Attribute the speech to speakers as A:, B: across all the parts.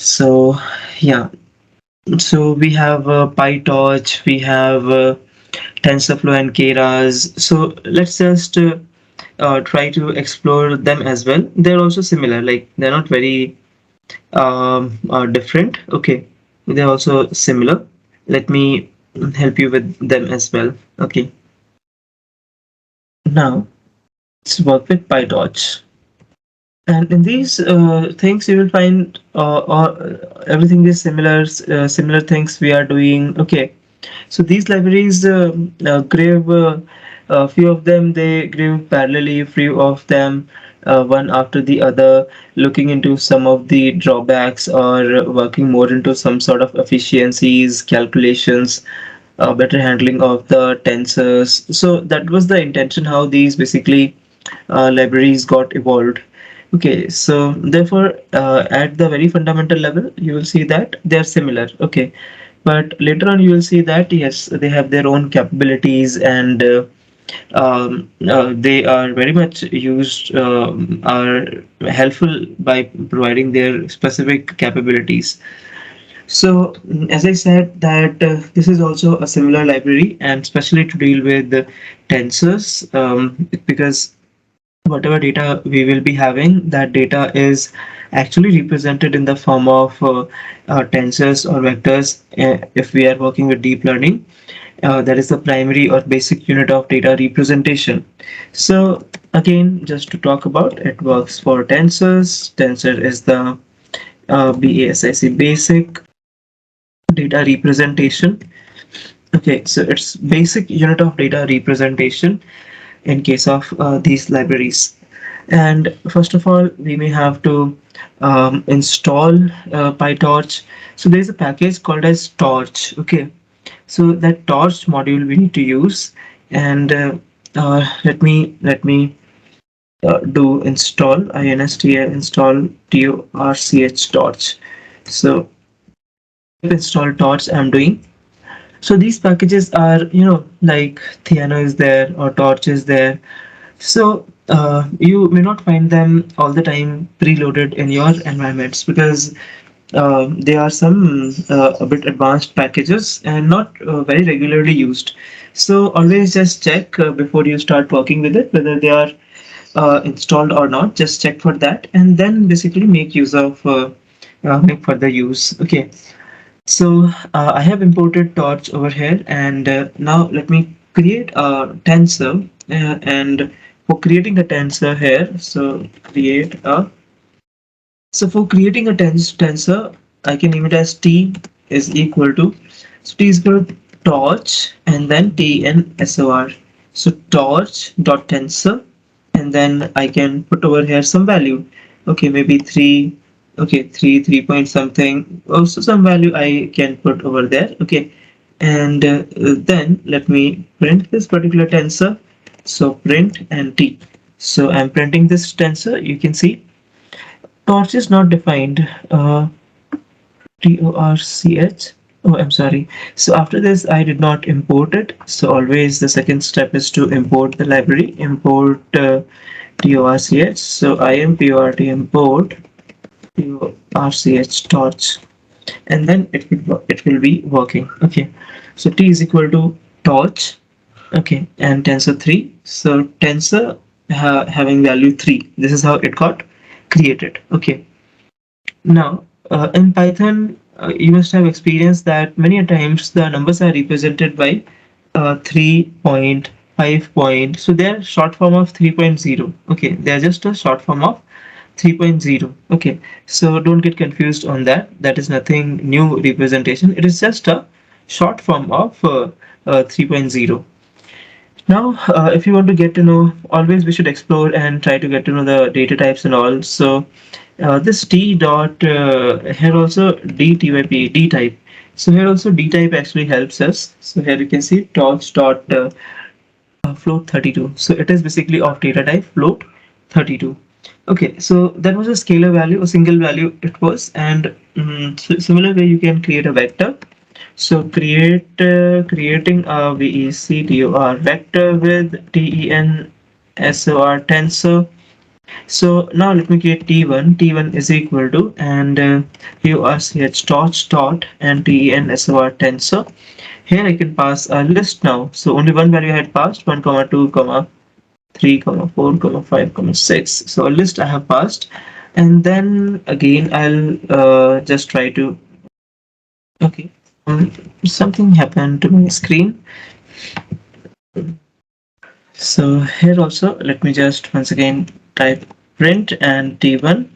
A: So yeah, so we have PyTorch, we have TensorFlow and Keras. So let's just try to explore them as well. They're also similar, like they're not very different. Okay, they're also similar. Let me help you with them as well. Okay, now let's work with PyTorch. And in these things, you will find everything is similar. Similar things we are doing. Okay, so these libraries grave a few of them. They grave parallelly, few of them one after the other, looking into some of the drawbacks or working more into some sort of efficiencies, calculations, better handling of the tensors. So that was the intention how these basically libraries got evolved. Okay, so therefore, at the very fundamental level, you will see that they are similar. Okay, but later on, you will see that yes, they have their own capabilities and they are very much used, are helpful by providing their specific capabilities. So, as I said, that this is also a similar library, and especially to deal with the tensors, because whatever data we will be having, that data is actually represented in the form of tensors or vectors. If we are working with deep learning, that is the primary or basic unit of data representation. So again, just to talk about, it works for tensors. Tensor is the BASIC, basic data representation. Okay, so it's basic unit of data representation in case of these libraries. And first of all, we may have to install PyTorch. So there's a package called as Torch. Okay, so that Torch module we need to use, and let me do install torch torch. So install torch I'm doing. So these packages are, like Theano is there or Torch is there. So you may not find them all the time preloaded in your environments because they are some a bit advanced packages and not very regularly used. So always just check before you start working with it whether they are installed or not. Just check for that and then basically make further use. Okay. So I have imported Torch over here, and now let me create a tensor. And for creating a tensor here, for creating a tensor, I can name it as T is equal to, so T is equal to torch and then T and SOR. So torch dot tensor, and then I can put over here some value. Okay, maybe 3. Okay, 3 point something. Also some value I can put over there. Okay, and then let me print this particular tensor. So print and T. So I'm printing this tensor. You can see torch is not defined. Torch. Oh, I'm sorry. So after this, I did not import it. So always the second step is to import the library. Import torch. So I am port import torch torch, and then it will be working. Okay. So T is equal to torch. Okay, and tensor 3. So tensor having value 3. This is how it got created. Okay. Now, in Python, you must have experienced that many a times the numbers are represented by 3 point, 5 point. So they are short form of 3.0. Okay, they are just a short form of 3.0. Okay, so don't get confused on that. That is nothing new representation. It is just a short form of 3.0. Now, if you want to get to know, always we should explore and try to get to know the data types and all. So this T dot here also D type. So here also D type actually helps us. So here you can see torch dot float 32. So it is basically of data type float 32. Okay, so that was a scalar value, a single value it was, and similar way you can create a vector. So creating a vector with tensor. So now let me create t1. T1 is equal to, and you are ch dot and tensor tensor. Here I can pass a list now. So only one value I had passed, 1 comma 2 comma 3 comma 4 comma 5 comma 6. So a list I have passed, and then again I'll just try to, okay, something happened to my screen. So here also let me just once again type print and t1,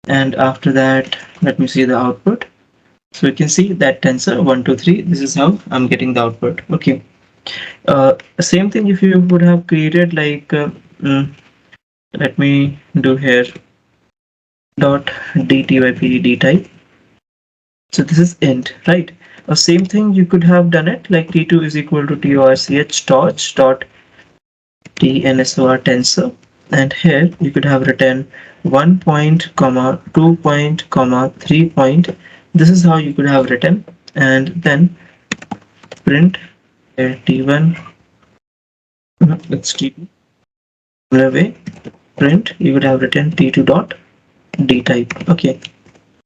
A: and after that let me see the output. So you can see that tensor 1 2 3, this is how I'm getting the output. Okay, same thing if you would have created like mm, let me do here dot dtyp type. So this is int, right? Same thing you could have done it like t2 is equal to torch dot tensor tensor, and here you could have written 1 point comma 2 point comma 3 point. This is how you could have written, and then print t1, it's t2. Similar way, print you would have written t2 dot d type. Okay,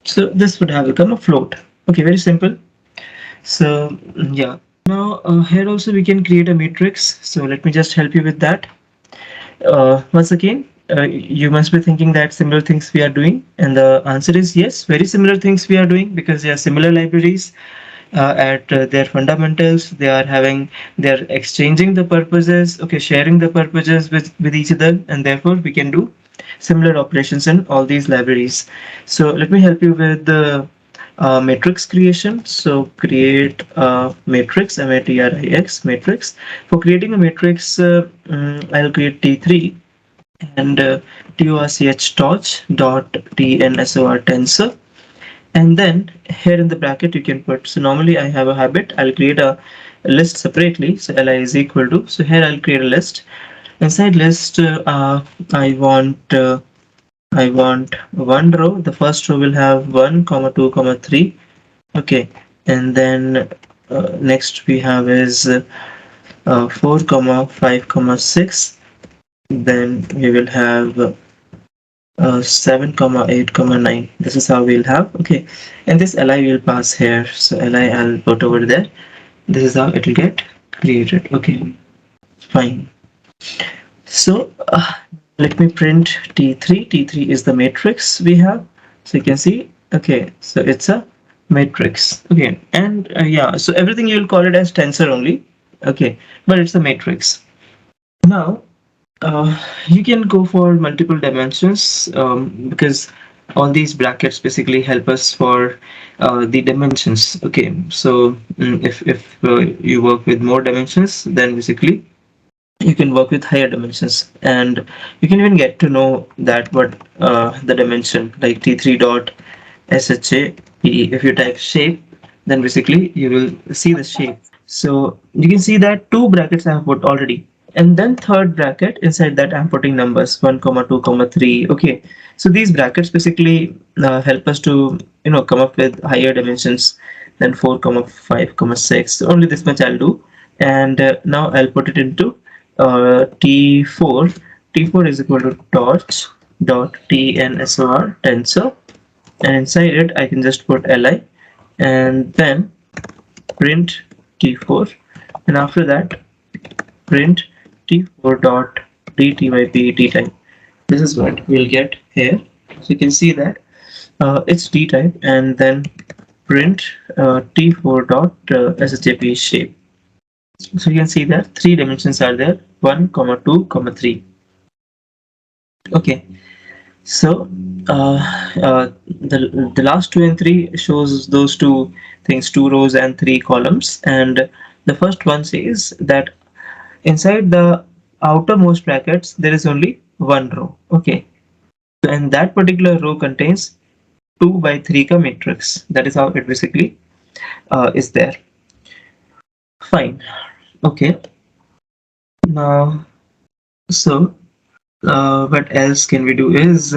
A: so this would have become a float. Okay, very simple. So yeah, now here also we can create a matrix. So let me just help you with that. Once again, you must be thinking that similar things we are doing, and the answer is yes, very similar things we are doing because they are similar libraries. At their fundamentals, they are having, they're exchanging the purposes, okay, sharing the purposes with each other, and therefore we can do similar operations in all these libraries. So let me help you with the matrix creation. So create a matrix, matrix matrix. For creating a matrix, I'll create t3 and torch dot tensor tensor, and then here in the bracket you can put, so normally I have a habit, I'll create a list separately. So li is equal to, so here I'll create a list. Inside list, I want one row. The first row will have 1 comma 2 comma 3. Okay, and then next we have is 4 comma 5 comma 6. Then we will have 7 comma 8 comma 9. This is how we'll have. Okay, and this li will pass here, so li I'll put over there. This is how it will get created. Okay, fine. So let me print t3. T3 is the matrix we have, so you can see. Okay, so it's a matrix. Okay, and yeah, so everything you'll call it as tensor only. Okay, but it's a matrix. Now you can go for multiple dimensions, because all these brackets basically help us for the dimensions. Okay, so if you work with more dimensions, then basically you can work with higher dimensions, and you can even get to know that what the dimension like t3 dot sha. If you type shape, then basically you will see the shape. So you can see that two brackets I have put already, and then third bracket, inside that I'm putting numbers 1 comma 2 comma 3. Okay, so these brackets basically help us to come up with higher dimensions than 4 comma 5 comma 6. So only this much I'll do, and now I'll put it into t4. T4 is equal to torch dot tensor tensor, and inside it I can just put li, and then print t4, and after that print t4 dot dtyp type. This is what we'll get here. So you can see that it's d type, and then print t4 dot shap shape. So you can see that three dimensions are there, 1 comma 2 comma 3. Okay, so the last 2 and 3 shows those two things, 2 rows and 3 columns, and the first one says that inside the outermost brackets there is only one row. Okay, so and that particular row contains 2 by 3 ka matrix. That is how it basically is there. Fine. Okay, now so what else can we do is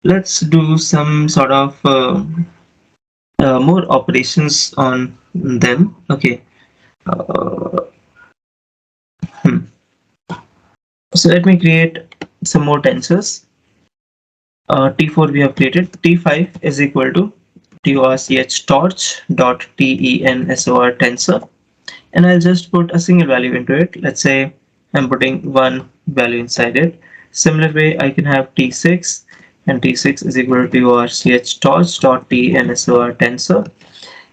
A: let's do some sort of more operations on them. Okay, uh, hmm. So let me create some more tensors. T4 we have created. T5 is equal to torch dot tensor tensor, and I'll just put a single value into it. Let's say I'm putting one value inside it. Similar way, I can have T6, and T6 is equal to torch dot tensor tensor,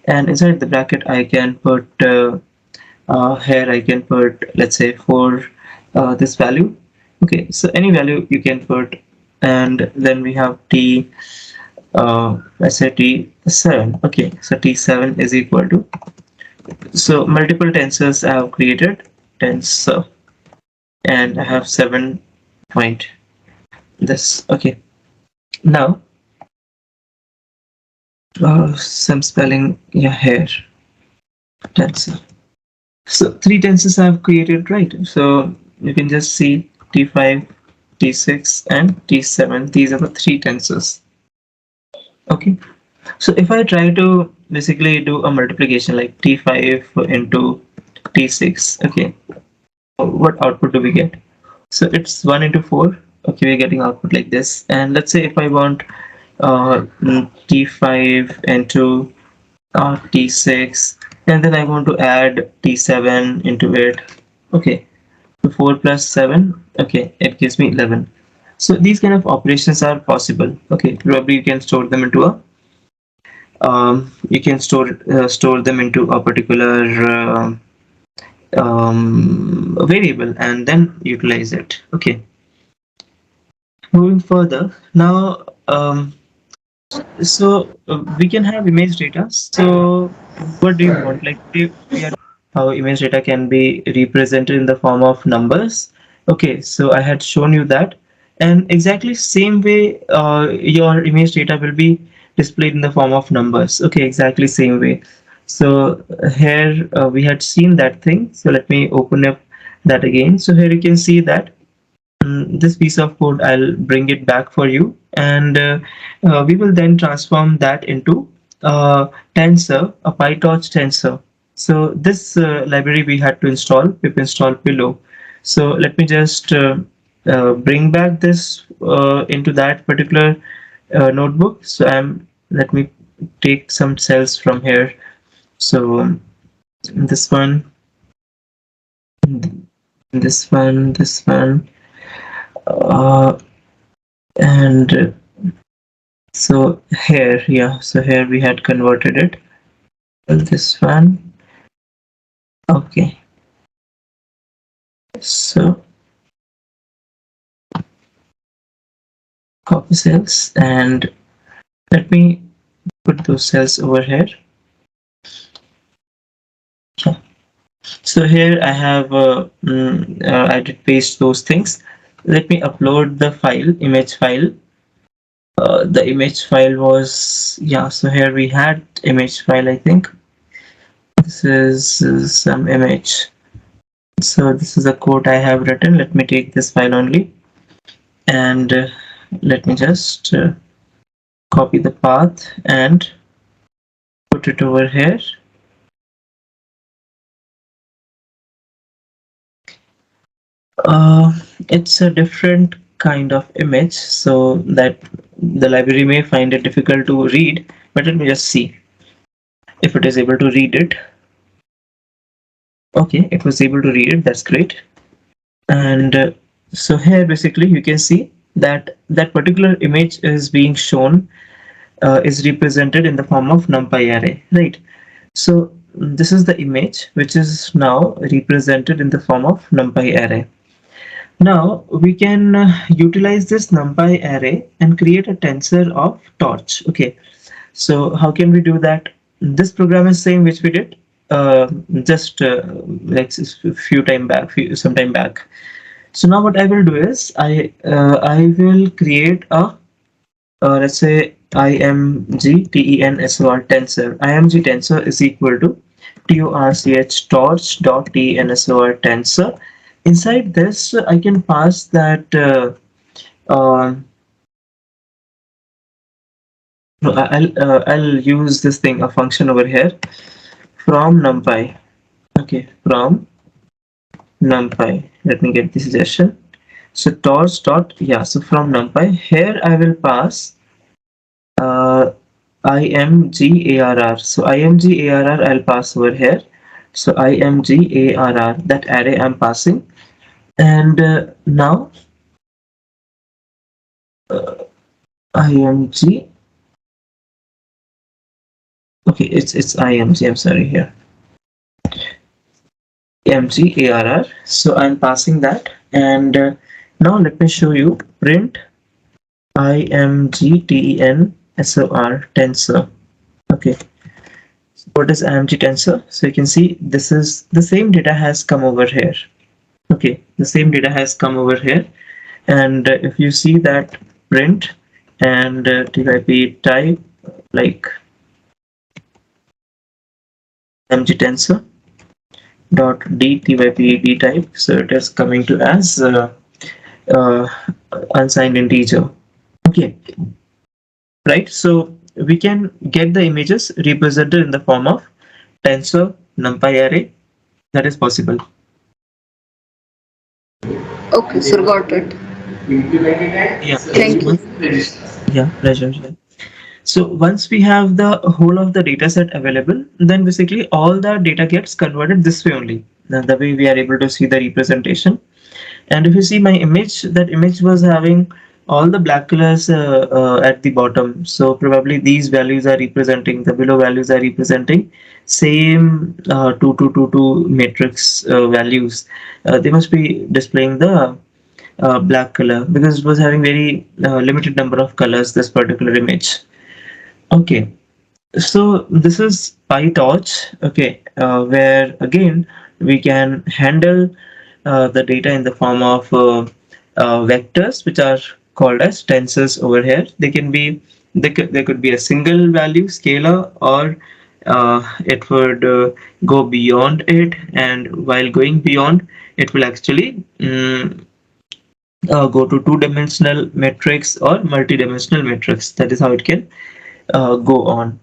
A: and inside the bracket I can put here I can put, let's say, for this value. Okay, so any value you can put, and then we have T, let's say T7. Okay, so T7 is equal to, so multiple tensors I have created, tensor, and I have 7 point this. Okay, now some spelling, yeah, here, tensor. So three tensors I have created, right? So you can just see T5, T6, and T7. These are the three tensors. Okay. So if I try to basically do a multiplication like T5 into T6, okay, what output do we get? So it's 1 into 4. Okay, we're getting output like this. And let's say if I want T5 into T6, and then I want to add T7 into it. Okay, so 4 plus 7, okay, it gives me 11. So these kind of operations are possible. Okay, probably you can store them into a you can store them into a particular variable and then utilize it. Okay, moving further now. We can have image data. So what do you want? Like, we are how image data can be represented in the form of numbers. Okay, so I had shown you that, and exactly same way, your image data will be displayed in the form of numbers. Okay, exactly same way. So here we had seen that thing. So let me open up that again. So here you can see that this piece of code, I'll bring it back for you, and we will then transform that into tensor, a PyTorch tensor. So this library we had to install, we've installed below. So let me just bring back this into that particular notebook. So let me take some cells from here. So this one, this one, uh, and so here, yeah, so here we had converted it. This one, okay. So copy cells, and let me put those cells over here. Yeah. So here I have I did paste those things. Let me upload the file, image file. The image file was, yeah, so here we had image file, I think. This is some image. So this is a code I have written. Let me take this file only, and let me just copy the path and put it over here. It's a different kind of image, so that the library may find it difficult to read, but let me just see if it is able to read it. Okay, it was able to read it. That's great. And so here basically you can see that that particular image is being shown, is represented in the form of numpy array, right? So this is the image which is now represented in the form of numpy array. Now we can utilize this numpy array and create a tensor of torch. Okay, so how can we do that? This program is same which we did just like some time back. So now what I will do is I will create a let's say img tensor is equal to torch tensor. Inside this I can pass that uh, no, I'll use this thing, a function over here, from numpy. Okay, from numpy, let me get the suggestion. So torch dot, yeah, so from numpy here I will pass uh, imgarr. So imgarr I'll pass over here. So imgarr, that array I'm passing. And now img, okay, it's img, I'm sorry here. imgarr. So I'm passing that. And now let me show you print imgtensor tensor. Okay, what is img tensor? So you can see this is the same data has come over here. Okay, the same data has come over here. And if you see that print and typ type like img tensor dot d typ type, so it is coming to as uh, unsigned integer. Okay, right? So we can get the images represented in the form of tensor numpy array. That is possible.
B: Okay, sir, got it.
A: Yeah. So
B: Thank you.
A: yeah, pleasure. Yeah. So once we have the whole of the data set available, then basically all the data gets converted this way only. The way we are able to see the representation. And if you see my image, that image was having all the black colors at the bottom. So probably these values are representing, the below values are representing same 2222 matrix values. They must be displaying the black color because it was having very limited number of colors, this particular image. Okay, so this is PyTorch, okay, where again we can handle the data in the form of vectors, which are called as tensors over here. They can be, there could be a single value scalar, or it would go beyond it, and while going beyond, it will actually go to two-dimensional matrix or multi-dimensional matrix. That is how it can go on.